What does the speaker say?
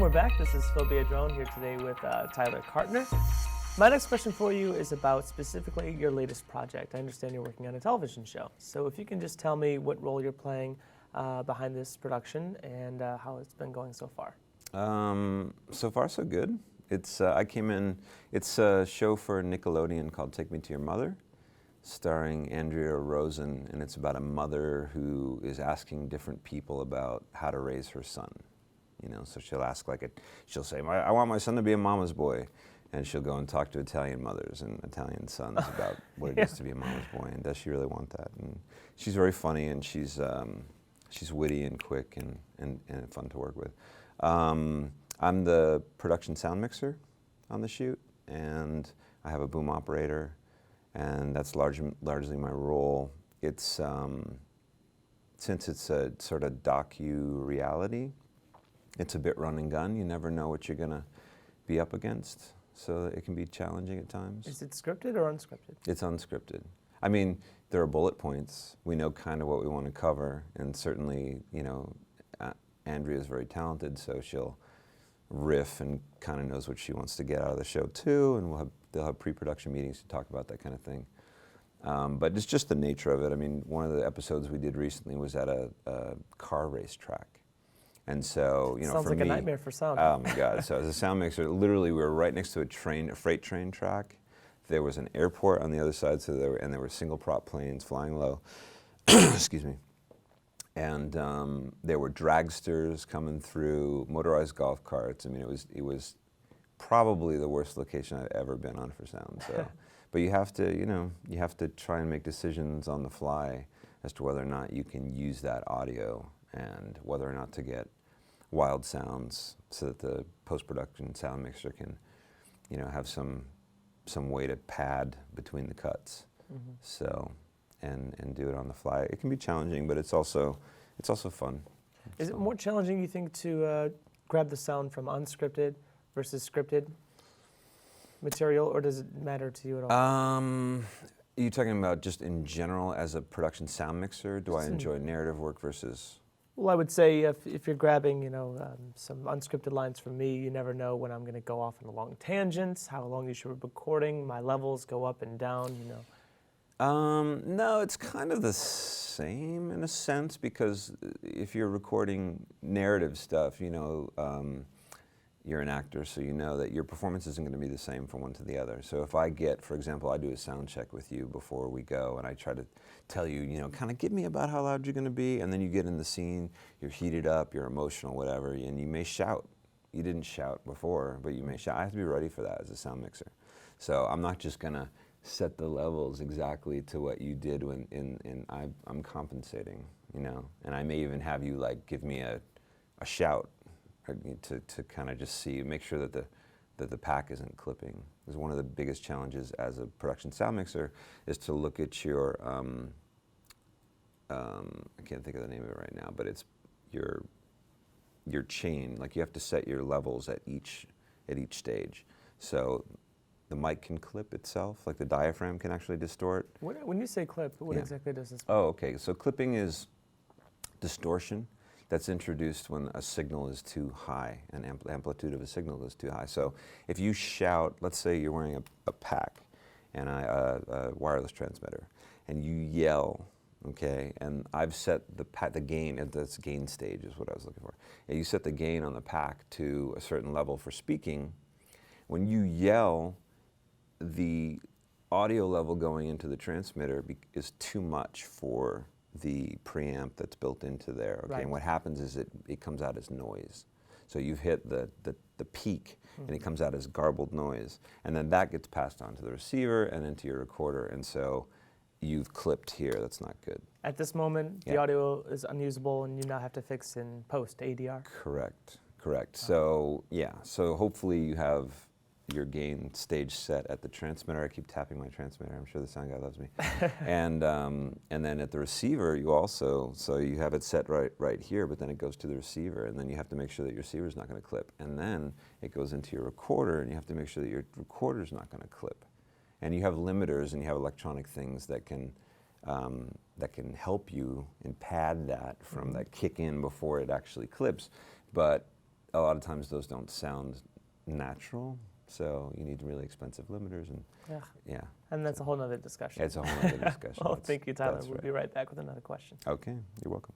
And we're back. This is Biedron here today with Tyler Cartner. My next question for you is about specifically your latest project. I understand you're working on a television show. So if you can just tell me what role you're playing behind this production and how it's been going so far. So far, so good. It's I came in. It's a show for Nickelodeon called "Take Me to Your Mother," starring Andrea Rosen, and it's about a mother who is asking different people about how to raise her son. You know, so she'll ask she'll say, "I want my son to be a mama's boy," and she'll go and talk to Italian mothers and Italian sons about what it is to be a mama's boy, and does she really want that? And she's very funny, and she's witty and quick and fun to work with. I'm the production sound mixer on the shoot, and I have a boom operator, and that's largely my role. It's since it's a sort of docu-reality, it's a bit run and gun. You never know what you're gonna be up against, so it can be challenging at times. Is it scripted or unscripted? It's unscripted. I mean, there are bullet points. We know kind of what we want to cover, and certainly, you know, Andrea is very talented, so she'll riff and kind of knows what she wants to get out of the show too, and they'll have pre-production meetings to talk about that kind of thing. But it's just the nature of it. I mean, one of the episodes we did recently was at a car race track. And so, you know, sounds for like me, a nightmare for sound. Oh my God! So as a sound mixer, literally, we were right next to a freight train track. There was an airport on the other side, so there were single prop planes flying low. Excuse me. And there were dragsters coming through, motorized golf carts. I mean, it was probably the worst location I've ever been on for sound. So, but you have to try and make decisions on the fly as to whether or not you can use that audio and whether or not to get wild sounds so that the post-production sound mixer can, you know, have some way to pad between the cuts. Mm-hmm. So, and do it on the fly. It can be challenging, but it's also fun. Is it more challenging, you think, to grab the sound from unscripted versus scripted material, or does it matter to you at all? Are you talking about just in general as a production sound mixer? Do I enjoy narrative work versus? Well, I would say if you're grabbing, you know, some unscripted lines from me, you never know when I'm going to go off on a long tangents, how long you should be recording, my levels go up and down, you know. No, it's kind of the same in a sense, because if you're recording narrative stuff, you know, you're an actor, so you know that your performance isn't going to be the same from one to the other. So if I get, for example, I do a sound check with you before we go, and I try to tell you, you know, kind of give me about how loud you're going to be, and then you get in the scene, you're heated up, you're emotional, whatever, and you may shout. You didn't shout before, but you may shout. I have to be ready for that as a sound mixer. So I'm not just going to set the levels exactly to what you did when I'm compensating, you know, and I may even have you like give me a shout to kind of just make sure that the pack isn't clipping. Because one of the biggest challenges as a production sound mixer is to look at your I can't think of the name of it right now, but it's your chain. Like you have to set your levels at each stage. So the mic can clip itself, like the diaphragm can actually distort. When you say clip, what exactly does this mean? Oh, okay. So clipping is distortion that's introduced when a signal is too high, an amplitude of a signal is too high. So if you shout, let's say you're wearing a pack and a wireless transmitter, and you yell, okay, and I've set the gain, that's gain stage is what I was looking for. And you set the gain on the pack to a certain level for speaking. When you yell, the audio level going into the transmitter is too much for the preamp that's built into there. Okay, right. And what happens is it comes out as noise. So you've hit the peak, and it comes out as garbled noise, and then that gets passed on to the receiver and into your recorder, and so you've clipped here. That's not good. At this moment, the audio is unusable, and you now have to fix in post ADR. Correct. So so hopefully you have your gain stage set at the transmitter. I keep tapping my transmitter. I'm sure the sound guy loves me. And then at the receiver, you also, so you have it set right here, but then it goes to the receiver, and then you have to make sure that your receiver is not going to clip. And then it goes into your recorder, and you have to make sure that your recorder is not going to clip. And you have limiters, and you have electronic things that can help you and pad that from that kick in before it actually clips. But a lot of times those don't sound natural. So you need really expensive limiters, and yeah. And that's a whole nother discussion. It's a whole other discussion. Well, thank you, Tyler. That's We'll right. be right back with another question. Okay, you're welcome.